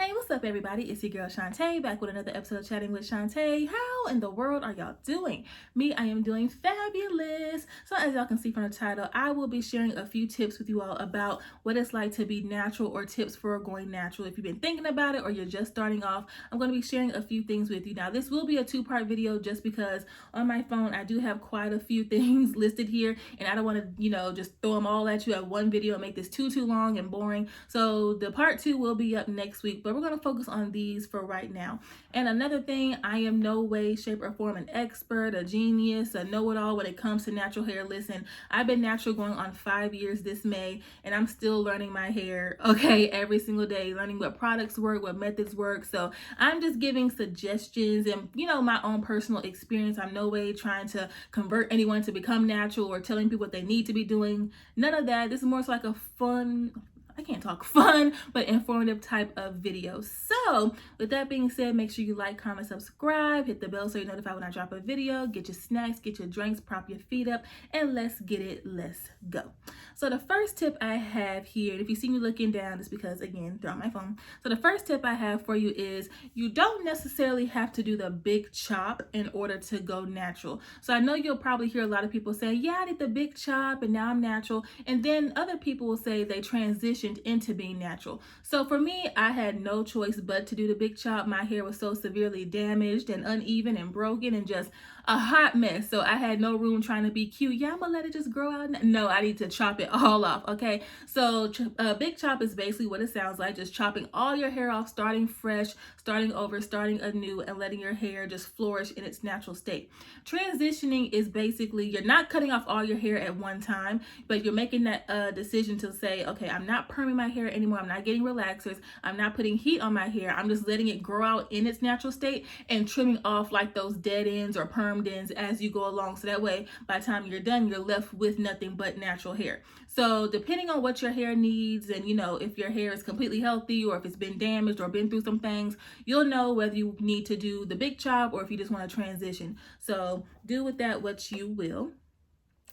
Hey, what's up, everybody? It's your girl Chanté back with another episode of Chatting with Chanté. How in the world are y'all doing? Me, I am doing fabulous. So, as y'all can see from the title, I will be sharing a few tips with you all about what it's like to be natural or tips for going natural. If you've been thinking about it or you're just starting off, I'm going to be sharing a few things with you. Now, this will be a two-part video just because on my phone I do have quite a few things listed here, and I don't want to, just throw them all at you at one video and make this too long and boring. So, the part 2 will be up next week. But we're going to focus on these for right now. And another thing, I am no way, shape, or form an expert, a genius, a know-it-all when it comes to natural hair. Listen, I've been natural going on 5 years this May, and I'm still learning my hair, okay, every single day, learning what products work, what methods work. So I'm just giving suggestions and, my own personal experience. I'm no way trying to convert anyone to become natural or telling people what they need to be doing. None of that. This is more so like a fun, but informative type of video. So with that being said, make sure you like, comment, subscribe, hit the bell so you're notified when I drop a video. Get your snacks, get your drinks, prop your feet up, and let's get it. Let's go. So the first tip I have here, and if you see me looking down, it's because, again, they're on my phone. So the first tip I have for you is you don't necessarily have to do the big chop in order to go natural. So I know you'll probably hear a lot of people say, yeah, I did the big chop and now I'm natural. And then other people will say they transitioned into being natural. So for me, I had no choice but to do the big chop. My hair was so severely damaged and uneven and broken and just a hot mess. So I had no room trying to be cute. Yeah, I'm gonna let it just grow out. No, I need to chop it all off. Okay. So big chop is basically what it sounds like, just chopping all your hair off, starting fresh, starting over, starting anew, and letting your hair just flourish in its natural state. Transitioning is basically, you're not cutting off all your hair at one time, but you're making that decision to say, okay, I'm not perming my hair anymore. I'm not getting relaxers. I'm not putting heat on my hair. I'm just letting it grow out in its natural state and trimming off like those dead ends or permed ends as you go along. So that way, by the time you're done, you're left with nothing but natural hair. So depending on what your hair needs and, if your hair is completely healthy or if it's been damaged or been through some things, you'll know whether you need to do the big chop or if you just want to transition. So do with that what you will.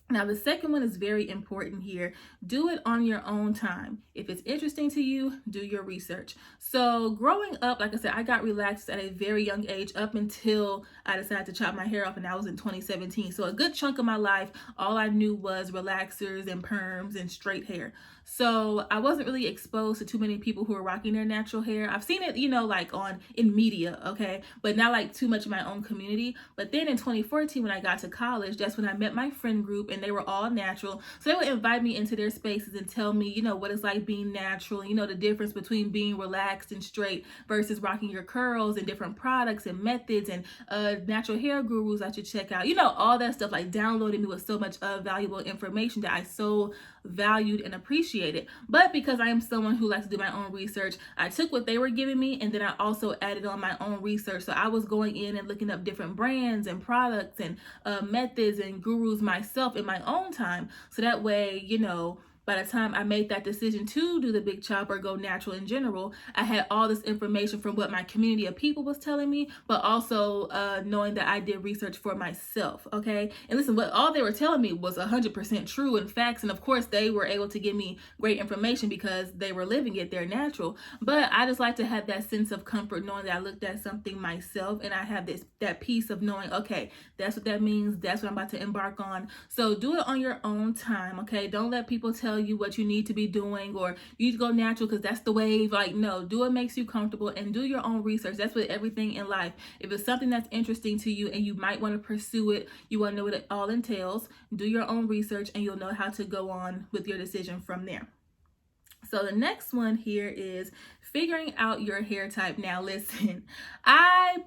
Now, the second one is very important here. Do it on your own time. If it's interesting to you, do your research. So growing up, like I said, I got relaxed at a very young age up until I decided to chop my hair off, and that was in 2017. So a good chunk of my life, all I knew was relaxers and perms and straight hair. So I wasn't really exposed to too many people who are rocking their natural hair. I've seen it, like in media, okay, but not like too much in my own community. But then in 2014, when I got to college, that's when I met my friend group, and they were all natural. So they would invite me into their spaces and tell me, what it's like being natural, the difference between being relaxed and straight versus rocking your curls and different products and methods and natural hair gurus I should check out, all that stuff, like downloading me with so much valuable information that I so valued and appreciated. But because I am someone who likes to do my own research, I took what they were giving me and then I also added on my own research. So I was going in and looking up different brands and products and methods and gurus myself in my own time. So that way, by the time I made that decision to do the big chop or go natural in general, I had all this information from what my community of people was telling me, but also knowing that I did research for myself, okay? And listen, what all they were telling me was 100% true and facts, and of course they were able to give me great information because they were living it, they're natural. But I just like to have that sense of comfort knowing that I looked at something myself and I have that peace of knowing, okay, that's what that means, that's what I'm about to embark on. So do it on your own time, okay? Don't let people tell you what you need to be doing or you need to go natural because that's the wave. Like, no, do what makes you comfortable and do your own research. That's with everything in life. If it's something that's interesting to you and you might want to pursue it, you want to know what it all entails, do your own research and you'll know how to go on with your decision from there. So the next one here is figuring out your hair type. Now listen,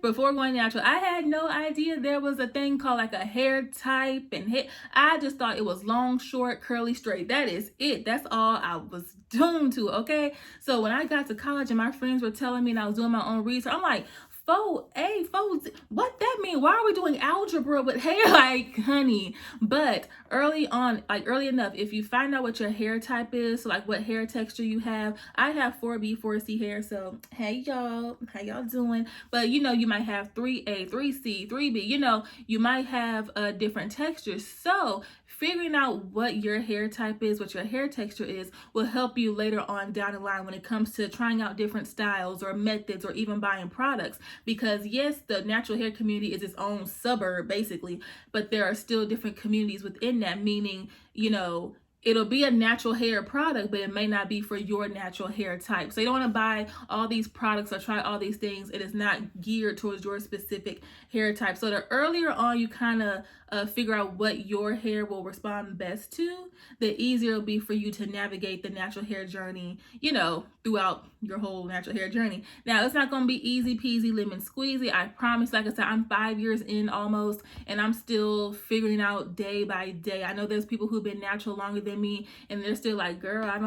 before going natural, I had no idea there was a thing called like a hair type and I just thought it was long, short, curly, straight. That is it. That's all I was doomed to, okay? So when I got to college and my friends were telling me and I was doing my own research, I'm like, what that mean? Why are we doing algebra with hair? Like, honey. But early enough, if you find out what your hair type is, so like what hair texture you have, I have 4B, 4C hair. So hey y'all, how y'all doing? But you might have 3A, 3C, 3B. You might have different textures. So figuring out what your hair type is, what your hair texture is, will help you later on down the line when it comes to trying out different styles or methods or even buying products. Because yes, the natural hair community is its own suburb basically, but there are still different communities within that, meaning, you know, it'll be a natural hair product, but it may not be for your natural hair type. So you don't want to buy all these products or try all these things. It is not geared towards your specific hair type. So the earlier on you kind of figure out what your hair will respond best to, the easier it'll be for you to navigate the natural hair journey, you know, throughout your whole natural hair journey. Now, it's not going to be easy peasy lemon squeezy. I promise. Like I said, I'm 5 years in almost, and I'm still figuring out day by day. I know there's people who've been natural longer than me, and they're still like, girl, I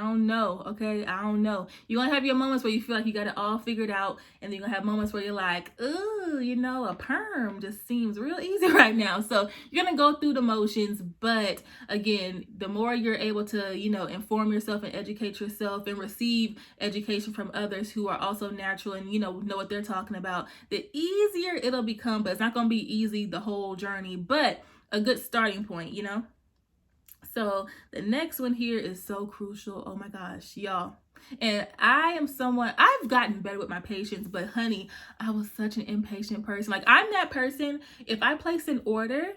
don't know. Okay, I don't know. You're gonna have your moments where you feel like you got it all figured out, and then you're gonna have moments where you're like, ooh, you know, a perm just seems real easy right now. So you're gonna go through the motions, but again, the more you're able to, you know, inform yourself and educate yourself and receive education from others who are also natural and, you know what they're talking about, the easier it'll become. But it's not gonna be easy the whole journey, but a good starting point, you know. So the next one here is so crucial. Oh my gosh, y'all. And I am someone, I've gotten better with my patience, but honey, I was such an impatient person. Like, I'm that person, if I place an order,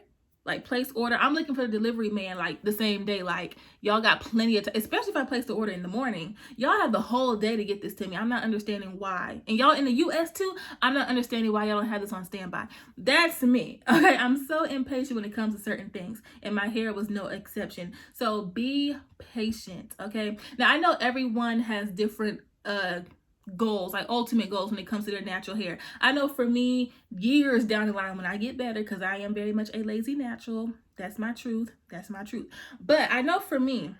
I'm looking for the delivery man like the same day. Like, y'all got plenty of time, especially if I place the order in the morning. Y'all have the whole day to get this to me. I'm not understanding why. And y'all in the US too, I'm not understanding why y'all don't have this on standby. That's me. Okay, I'm so impatient when it comes to certain things, and my hair was no exception. So be patient, okay? Now, I know everyone has different goals, like ultimate goals when it comes to their natural hair. I know for me, years down the line when I get better, because I am very much a lazy natural, that's my truth, but I know for me,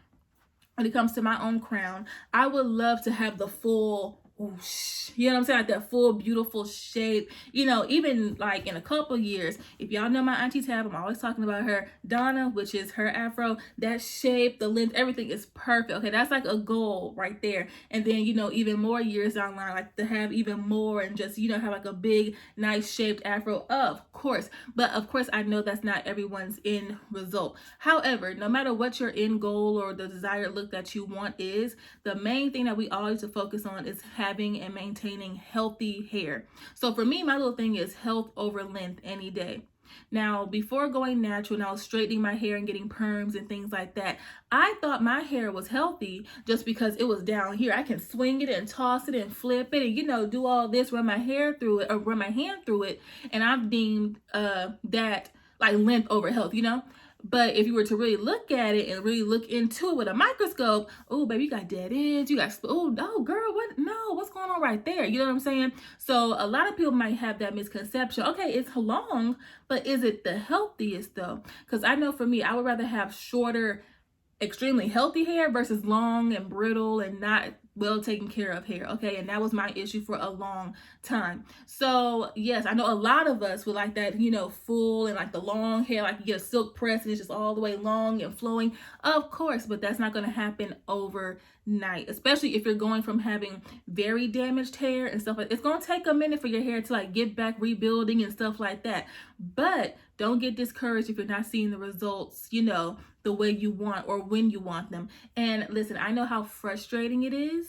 when it comes to my own crown, I would love to have the full whoosh, you know what I'm saying, like that full beautiful shape, you know, even like in a couple years. If y'all know my auntie Tab, I'm always talking about her, Donna, which is her afro, that shape, the length, everything is perfect. Okay, that's like a goal right there. And then, you know, even more years down the line, like to have even more and just, you know, have like a big nice shaped afro, of course. But of course, I know that's not everyone's end result. However, no matter what your end goal or the desired look that you want is, the main thing that we all need to focus on is having and maintaining healthy hair. So for me, my little thing is health over length any day. Now, before going natural and I was straightening my hair and getting perms and things like that, I thought my hair was healthy just because it was down here. I can swing it and toss it and flip it and, you know, do all this, run my hair through it or run my hand through it. And I've deemed that like length over health, you know? But if you were to really look at it and really look into it with a microscope, oh, baby, you got dead ends. You got, oh, no, girl, what? No, what's going on right there? You know what I'm saying? So a lot of people might have that misconception. Okay, it's long, but is it the healthiest though? Because I know for me, I would rather have shorter, extremely healthy hair versus long and brittle and not well taken care of hair. Okay, and that was my issue for a long time. So yes, I know a lot of us would like that, you know, full and like the long hair, like you get a silk press and it's just all the way long and flowing, of course, but that's not going to happen overnight, especially if you're going from having very damaged hair and stuff like it's going to take a minute for your hair to like get back rebuilding and stuff like that. But don't get discouraged if you're not seeing the results, you know, the way you want or when you want them. And listen, I know how frustrating it is,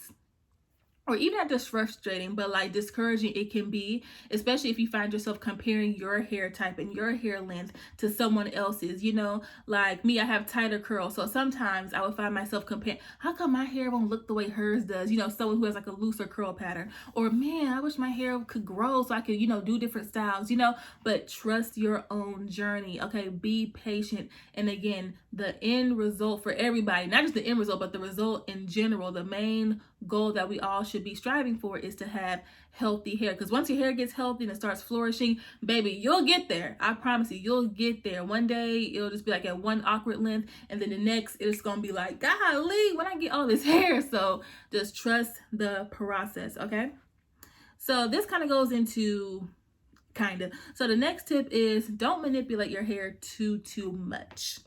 or even not just frustrating, but like discouraging it can be, especially if you find yourself comparing your hair type and your hair length to someone else's. You know, like me, I have tighter curls, so sometimes I would find myself comparing, how come my hair won't look the way hers does? You know, someone who has like a looser curl pattern, or man, I wish my hair could grow so I could, you know, do different styles, you know. But trust your own journey, okay? Be patient. And again, the end result for everybody, not just the end result, but the result in general, the main goal that we all should be striving for is to have healthy hair. Because once your hair gets healthy and it starts flourishing, baby, you'll get there. I promise you, you'll get there. One day it'll just be like at one awkward length, and then the next it's gonna be like, golly, when I get all this hair. So just trust the process, okay? So this kind of goes into so the next tip is don't manipulate your hair too much.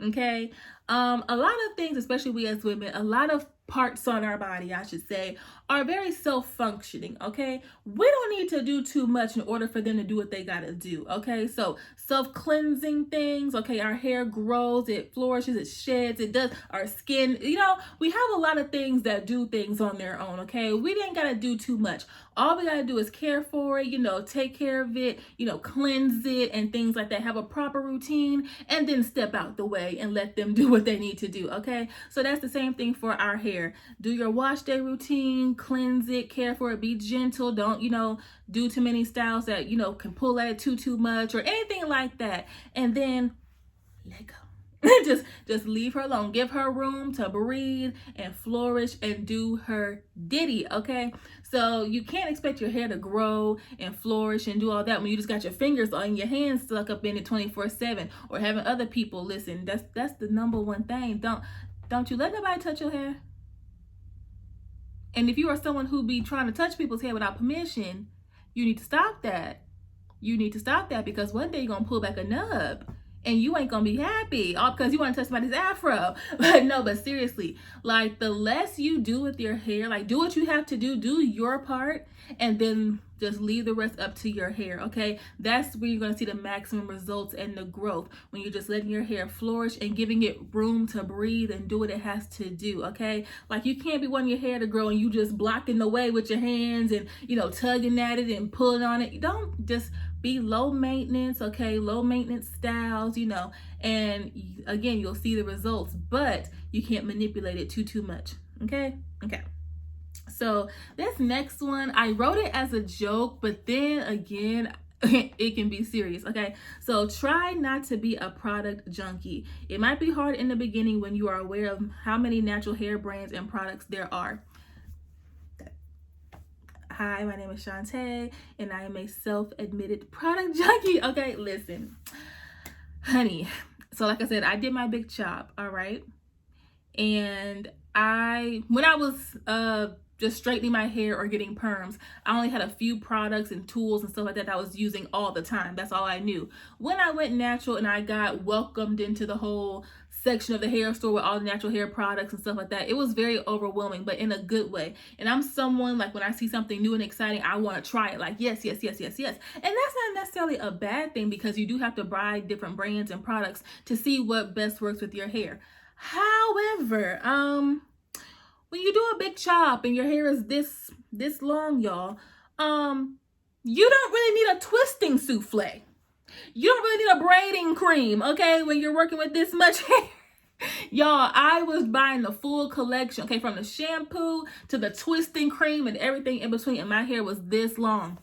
Okay, a lot of things, especially we as women, a lot of parts on our body, I should say, are very self-functioning, okay? We don't need to do too much in order for them to do what they gotta do, okay? So self-cleansing things, okay? Our hair grows, it flourishes, it sheds, it does, our skin, you know, we have a lot of things that do things on their own, okay? We didn't gotta do too much. All we gotta do is care for it, you know, take care of it, you know, cleanse it and things like that. Have a proper routine and then step out the way and let them do what they need to do, okay? So that's the same thing for our hair. Do your wash day routine, cleanse it, care for it, be gentle. Don't, you know, do too many styles that, you know, can pull at it too much or anything like that. And then let go. just leave her alone. Give her room to breathe and flourish and do her ditty, okay? So you can't expect your hair to grow and flourish and do all that when you just got your fingers on your hands stuck up in it 24/7 or having other people listen. That's the number one thing. Don't you let nobody touch your hair. And if you are someone who be trying to touch people's hair without permission, you need to stop that. You need to stop that because one day you're going to pull back a nub and you ain't going to be happy all because you want to touch somebody's afro. But no, but seriously, like the less you do with your hair, like do what you have to do your part, and then just leave the rest up to your hair, okay? That's where you're going to see the maximum results and the growth, when you're just letting your hair flourish and giving it room to breathe and do what it has to do, okay? Like you can't be wanting your hair to grow and you just blocking the way with your hands and, you know, tugging at it and pulling on it. You don't just be low maintenance, okay? Low maintenance styles, you know, and again, you'll see the results, but you can't manipulate it too much, okay? Okay. So this next one, I wrote it as a joke, but then again, it can be serious, okay? So try not to be a product junkie. It might be hard in the beginning when you are aware of how many natural hair brands and products there are. Hi, my name is Chanté, and I am a self-admitted product junkie. Okay, listen, honey. So like I said, I did my big chop, all right? And when I was just straightening my hair or getting perms, I only had a few products and tools and stuff like that I was using all the time. That's all I knew. When I went natural and I got welcomed into the whole section of the hair store with all the natural hair products and stuff like that, it was very overwhelming, but in a good way. And I'm someone, like, when I see something new and exciting, I want to try it. Like, yes. And that's not necessarily a bad thing, because you do have to buy different brands and products to see what best works with your hair. However, when you do a big chop and your hair is this long, y'all, you don't really need a twisting souffle. You don't really need a braiding cream, okay, when you're working with this much hair. Y'all, I was buying the full collection, okay, from the shampoo to the twisting cream and everything in between, and my hair was this long.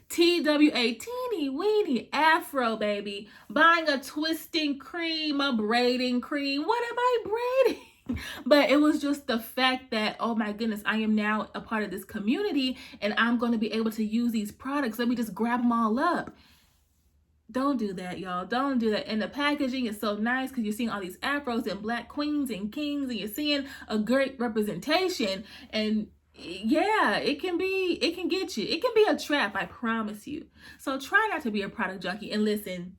TWA, teeny weeny afro, baby. Buying a twisting cream, a braiding cream. What am I braiding? But it was just the fact that, oh my goodness, I am now a part of this community and I'm going to be able to use these products. Let me just grab them all up. Don't do that, y'all. Don't do that. And the packaging is so nice because you're seeing all these afros and black queens and kings, and you're seeing a great representation. And yeah, it can get you. It can be a trap, I promise you. So try not to be a product junkie. And listen,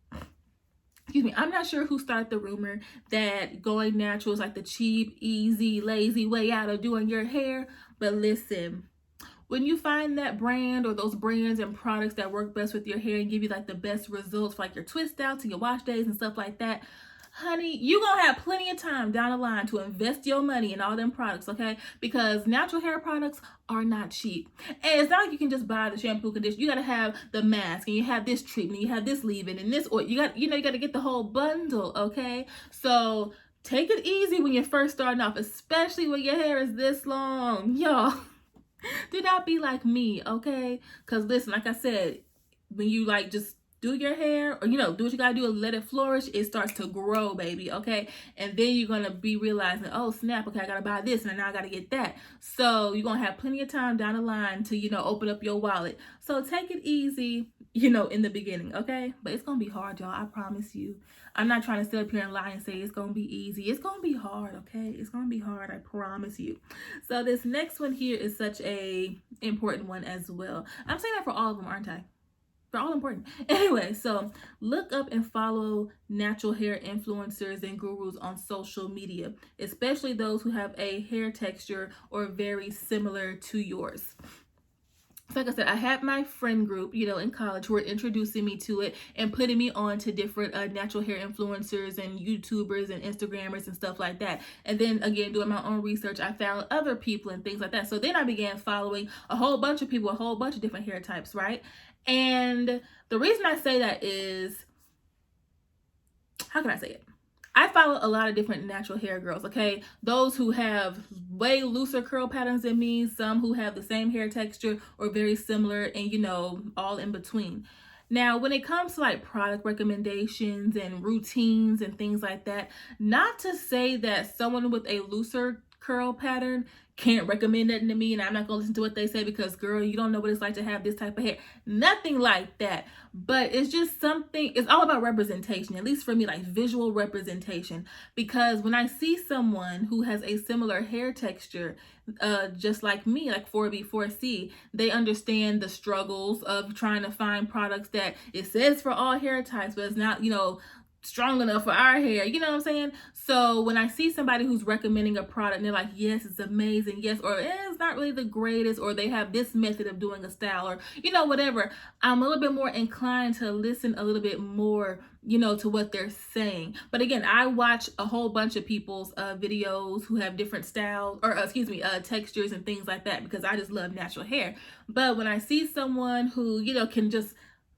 excuse me, I'm not sure who started the rumor that going natural is like the cheap, easy, lazy way out of doing your hair. But listen, when you find that brand or those brands and products that work best with your hair and give you like the best results for like your twist outs and your wash days and stuff like that, honey, you're going to have plenty of time down the line to invest your money in all them products, okay? Because natural hair products are not cheap. And it's not like you can just buy the shampoo, conditioner. You got to have the mask, and you have this treatment, you have this leave-in, and this oil. You got to get the whole bundle, okay? So take it easy when you're first starting off, especially when your hair is this long. Y'all, do not be like me, okay? Because listen, like I said, when you like just do your hair, or, you know, do what you gotta do and let it flourish, it starts to grow, baby, okay? And then you're gonna be realizing, oh snap, okay, I gotta buy this and now I gotta get that. So you're gonna have plenty of time down the line to, you know, open up your wallet. So take it easy, you know, in the beginning, okay? But it's gonna be hard, y'all, I promise you. I'm not trying to sit up here and lie and say it's gonna be easy. It's gonna be hard, okay? It's gonna be hard, I promise you. So this next one here is such a important one as well. I'm saying that for all of them, aren't I? they're all important. Anyway, so look up and follow natural hair influencers and gurus on social media, especially those who have a hair texture or very similar to yours. So like I said, I had my friend group, in college who were introducing me to it and putting me on to different natural hair influencers and YouTubers and Instagrammers and stuff like that. And then again, doing my own research, I found other people and things like that. So then I began following a whole bunch of people, a whole bunch of different hair types, right? And the reason I say that is, how can I say it? I follow a lot of different natural hair girls, okay? Those who have way looser curl patterns than me, some who have the same hair texture or very similar, and all in between. Now, when it comes to like product recommendations and routines and things like that, not to say that someone with a looser curl pattern can't recommend nothing to me and I'm not gonna listen to what they say because, girl, you don't know what it's like to have this type of hair. Nothing like that. But it's just something, it's all about representation, at least for me, like visual representation. Because when I see someone who has a similar hair texture, just like me, like 4B, 4C, they understand the struggles of trying to find products that it says for all hair types, but it's not, strong enough for our hair, you know what I'm saying? So when I see somebody who's recommending a product and they're like, yes, it's amazing, yes, or it's not really the greatest, or they have this method of doing a style, or whatever, I'm a little bit more inclined to listen a little bit more, to what they're saying. But again, I watch a whole bunch of people's videos who have different styles, or textures and things like that, because I just love natural hair. But when I see someone who, can just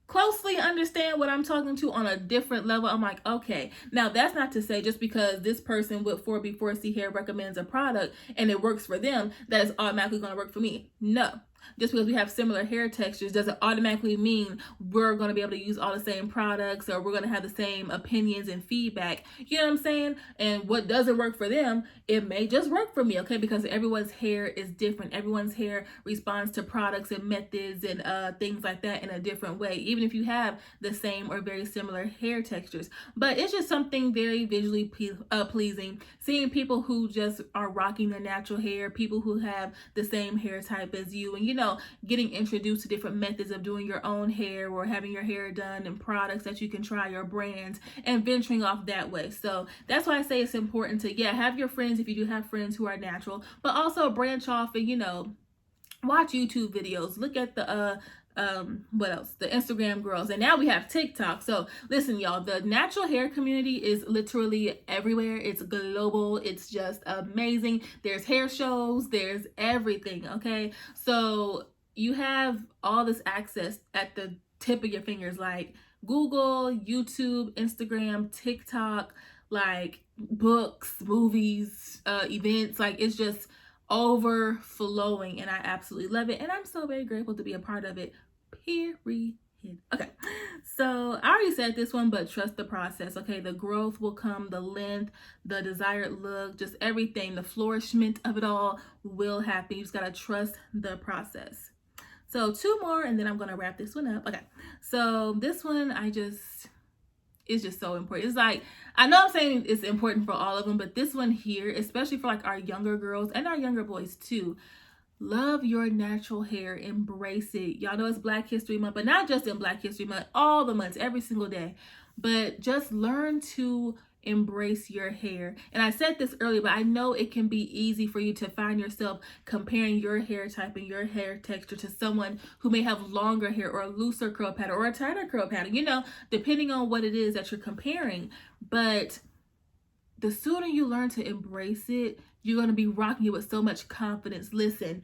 closely understand what I'm talking to on a different level, I'm like, okay. Now, that's not to say just because this person with 4B, 4C hair recommends a product and it works for them, that is automatically going to work for me. No. Just because we have similar hair textures doesn't automatically mean we're going to be able to use all the same products or we're going to have the same opinions and feedback. You know what I'm saying? And what doesn't work for them, it may just work for me, okay? Because everyone's hair is different. Everyone's hair responds to products and methods and things like that in a different way, even if you have the same or very similar hair textures. But it's just something very visually pleasing, seeing people who just are rocking their natural hair, people who have the same hair type as you, and getting introduced to different methods of doing your own hair or having your hair done and products that you can try, your brands, and venturing off that way. So that's why I say it's important to, have your friends if you do have friends who are natural, but also branch off and, watch YouTube videos, look at the, what else? The Instagram girls. And now we have TikTok. So listen, y'all, the natural hair community is literally everywhere. It's global. It's just amazing. There's hair shows, there's everything. Okay. So you have all this access at the tip of your fingers, like Google, YouTube, Instagram, TikTok, like books, movies, events. Like it's just overflowing and I absolutely love it. And I'm so very grateful to be a part of it. Period. Okay, so I already said this one, but trust the process. Okay, the growth will come, the length, the desired look, just everything, the flourishment of it all will happen. You just gotta trust the process. So 2 more and then I'm gonna wrap this one up. Okay, so this one it's just so important. It's like, I know I'm saying it's important for all of them, but this one here, especially for like our younger girls and our younger boys too, love your natural hair, embrace it. Y'all know it's Black History Month, but not just in Black History Month, all the months, every single day. But just learn to embrace your hair. And I said this earlier, but I know it can be easy for you to find yourself comparing your hair type and your hair texture to someone who may have longer hair or a looser curl pattern or a tighter curl pattern, depending on what it is that you're comparing. But the sooner you learn to embrace it, you're going to be rocking it with so much confidence. Listen,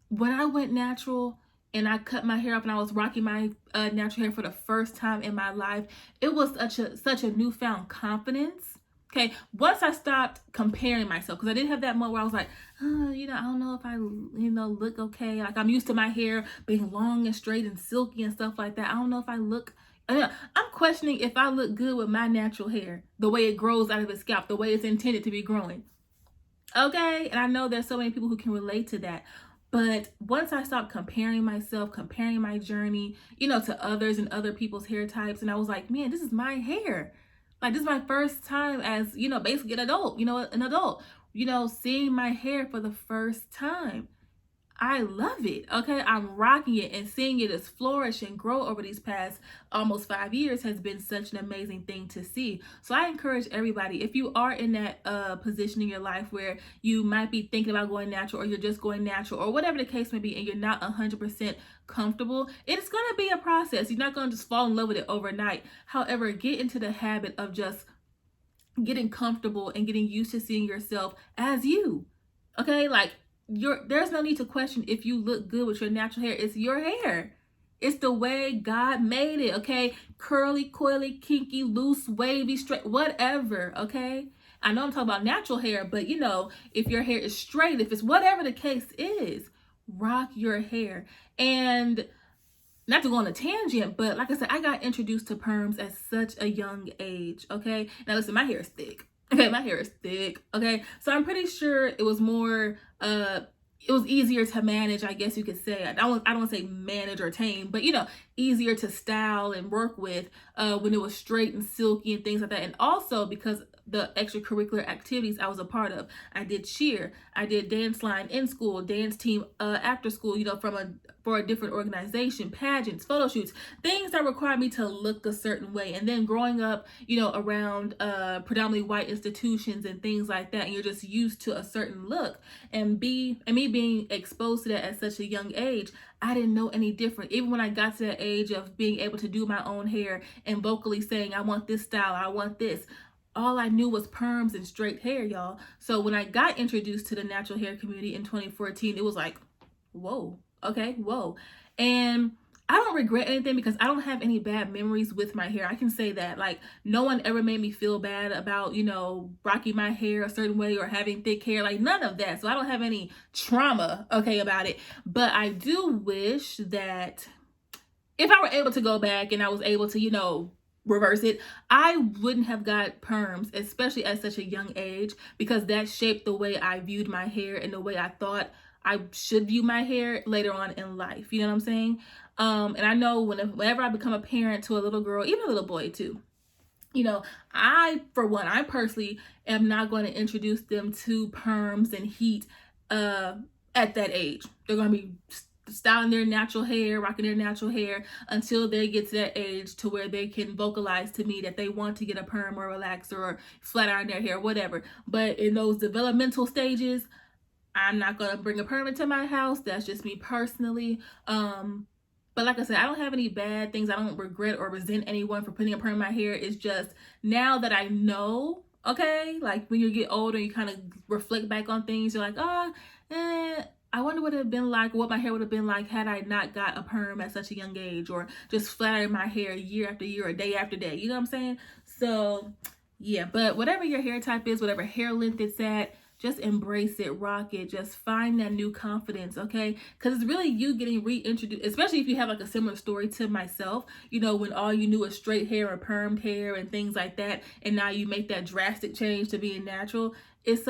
when I went natural and I cut my hair off and I was rocking my natural hair for the first time in my life, it was such a newfound confidence. Okay, once I stopped comparing myself, because I did have that moment where I was like, I don't know if I, look okay. Like I'm used to my hair being long and straight and silky and stuff like that. I don't know if I look, I'm questioning if I look good with my natural hair, the way it grows out of its scalp, the way it's intended to be growing. Okay, and I know there's so many people who can relate to that. But once I stopped comparing myself, comparing my journey, to others and other people's hair types, and I was like, man, this is my hair. Like, this is my first time as, basically an adult, seeing my hair for the first time. I love it. Okay, I'm rocking it, and seeing it as flourish and grow over these past almost 5 years has been such an amazing thing to see. So I encourage everybody, if you are in that position in your life where you might be thinking about going natural, or you're just going natural, or whatever the case may be, and you're not 100% comfortable, it's going to be a process. You're not going to just fall in love with it overnight. However, get into the habit of just getting comfortable and getting used to seeing yourself as you. Okay, like there's no need to question if you look good with your natural hair. It's your hair. It's the way God made it. Okay, curly, coily, kinky, loose, wavy, straight, whatever. Okay, I know I'm talking about natural hair, but you know, if your hair is straight, if it's whatever the case is, rock your hair. And not to go on a tangent, but like I said, I got introduced to perms at such a young age. Okay, now listen, my hair is thick. Okay, my hair is thick. Okay, so I'm pretty sure it was more it was easier to manage, I guess you could say. I don't want to say manage or tame, but you know, easier to style and work with when it was straight and silky and things like that. And also because the extracurricular activities I was a part of. I did cheer, I did dance line in school, dance team after school, you know, for a different organization, pageants, photo shoots, things that required me to look a certain way. And then growing up, you know, around predominantly white institutions and things like that, and you're just used to a certain look. And me being exposed to that at such a young age, I didn't know any different. Even when I got to that age of being able to do my own hair and vocally saying, I want this style, I want this, all I knew was perms and straight hair, y'all. So when I got introduced to the natural hair community in 2014, it was like, whoa, okay, whoa. And I don't regret anything because I don't have any bad memories with my hair. I can say that. Like, no one ever made me feel bad about, you know, rocking my hair a certain way or having thick hair. Like, none of that. So I don't have any trauma, okay, about it. But I do wish that if I were able to go back and I was able to, you know, reverse it, I wouldn't have got perms, especially at such a young age, because that shaped the way I viewed my hair and the way I thought I should view my hair later on in life. You know what I'm saying? And I know whenever I become a parent to a little girl, even a little boy too, you know, I personally am not going to introduce them to perms and heat at that age. They're going to be styling their natural hair, rocking their natural hair until they get to that age to where they can vocalize to me that they want to get a perm or relax or flat iron their hair, whatever. But in those developmental stages, I'm not going to bring a perm into my house. That's just me personally. But like I said, I don't have any bad things. I don't regret or resent anyone for putting a perm in my hair. It's just now that I know, okay, like when you get older, you kind of reflect back on things. You're like, I wonder what it would have been like, or what my hair would have been like had I not got a perm at such a young age, or just flattering my hair year after year or day after day. You know what I'm saying? So yeah, but whatever your hair type is, whatever hair length it's at, just embrace it, rock it, just find that new confidence, okay? Because it's really you getting reintroduced, especially if you have like a similar story to myself, you know, when all you knew was straight hair or permed hair and things like that, and now you make that drastic change to being natural. It's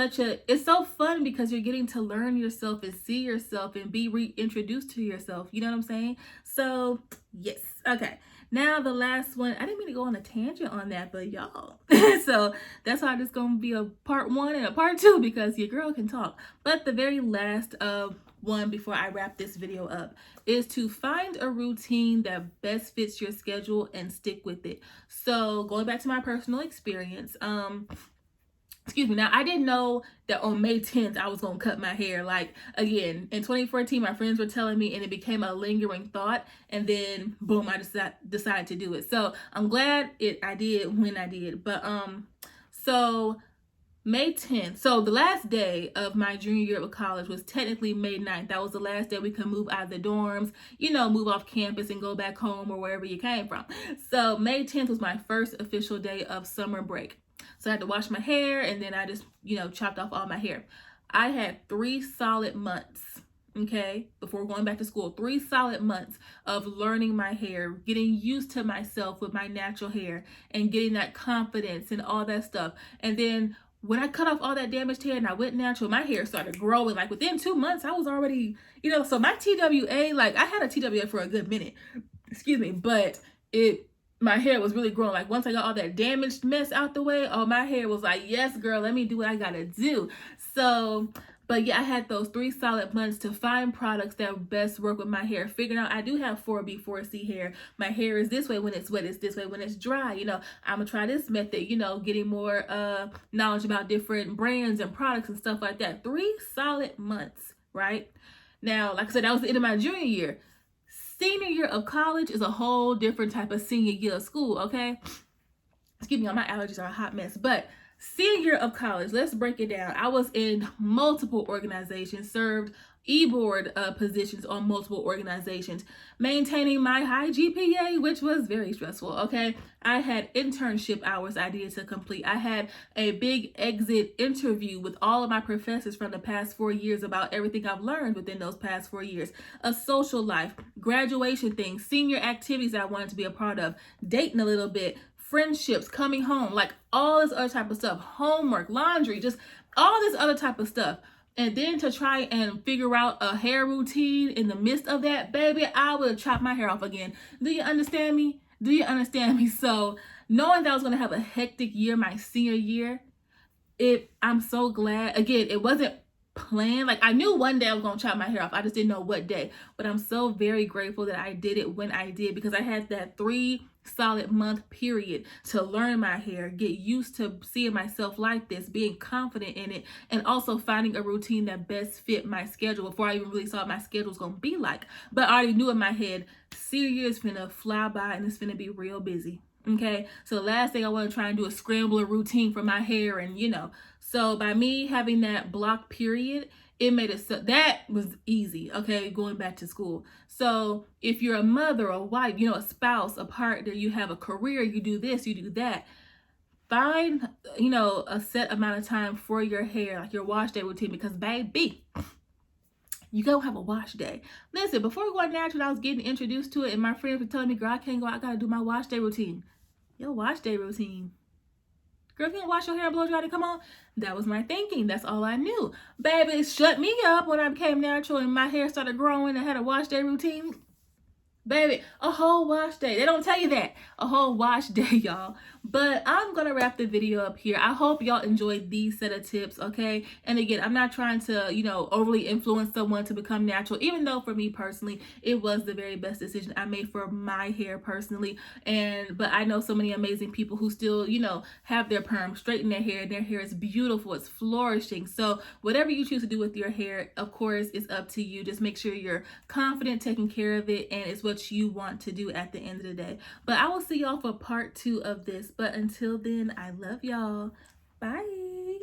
so fun because you're getting to learn yourself and see yourself and be reintroduced to yourself. You know what I'm saying? So yes, okay. Now the last one, I didn't mean to go on a tangent on that, but y'all. So that's why this gonna be a part 1 and a part 2 because your girl can talk. But the very last one before I wrap this video up is to find a routine that best fits your schedule and stick with it. So going back to my personal experience, excuse me. Now, I didn't know that on May 10th, I was going to cut my hair. Like, again, in 2014, my friends were telling me, and it became a lingering thought. And then, boom, I decided to do it. So, I'm glad I did when I did. But, so, May 10th. So, the last day of my junior year of college was technically May 9th. That was the last day we could move out of the dorms, you know, move off campus and go back home or wherever you came from. So, May 10th was my first official day of summer break. So I had to wash my hair, and then I just, you know, chopped off all my hair. I had 3 solid months, okay, before going back to school, 3 solid months of learning my hair, getting used to myself with my natural hair, and getting that confidence and all that stuff. And then when I cut off all that damaged hair and I went natural, my hair started growing. Like within 2 months, I was already, you know, so my TWA, like I had a TWA for a good minute, excuse me, but my hair was really growing. Like once I got all that damaged mess out the way, oh, my hair was like, yes, girl, let me do what I gotta do. So But yeah, I had those 3 solid months to find products that best work with my hair. Figuring out I do have 4B, 4C hair. My hair is this way when it's wet, it's this way when it's dry. You know, I'm gonna try this method, you know, getting more knowledge about different brands and products and stuff like that. 3 solid months, right? Now, like I said, that was the end of my junior year. Senior year of college is a whole different type of senior year of school, okay? Excuse me, all my allergies are a hot mess. But senior year of college, let's break it down. I was in multiple organizations, served e-board positions on multiple organizations, maintaining my high GPA, which was very stressful, okay? I had internship hours I needed to complete. I had a big exit interview with all of my professors from the past 4 years about everything I've learned within those past 4 years. A social life, graduation things, senior activities I wanted to be a part of, dating a little bit, friendships, coming home, like all this other type of stuff, homework, laundry, just all this other type of stuff. And then to try and figure out a hair routine in the midst of that, baby, I would have chopped my hair off again. Do you understand me? Do you understand me? So knowing that I was going to have a hectic year my senior year, I'm so glad. Again, it wasn't planned. Like, I knew one day I was going to chop my hair off. I just didn't know what day. But I'm so very grateful that I did it when I did, because I had that 3 solid month period to learn my hair, get used to seeing myself like this, being confident in it, and also finding a routine that best fit my schedule before I even really saw what my schedule was going to be like. But I already knew in my head, senior year is finna fly by and it's finna be real busy. Okay, so the last thing I want to try and do is scramble a routine for my hair, and you know, so by me having that block period, it made it so that was easy, okay, going back to school. So if you're a mother, a wife, you know, a spouse, a partner, you have a career, you do this, you do that, find, you know, a set amount of time for your hair, like your wash day routine, because baby, you don't have a wash day. Listen, before going natural, I was getting introduced to it, and my friends were telling me, girl, I can't go, I gotta do my wash day routine. Your wash day routine? Girl, if you don't wash your hair and blow dry to come on, that was my thinking. That's all I knew. Baby, it shut me up when I became natural and my hair started growing and had a wash day routine. Baby, a whole wash day. They don't tell you that. A whole wash day, y'all. But I'm going to wrap the video up here. I hope y'all enjoyed these set of tips, okay? And again, I'm not trying to, you know, overly influence someone to become natural, even though for me personally, it was the very best decision I made for my hair personally. But I know so many amazing people who still, you know, have their perm, straighten their hair, and their hair is beautiful. It's flourishing. So whatever you choose to do with your hair, of course, is up to you. Just make sure you're confident, taking care of it, and it's what you want to do at the end of the day. But I will see y'all for part 2 of this. But until then, I love y'all. Bye.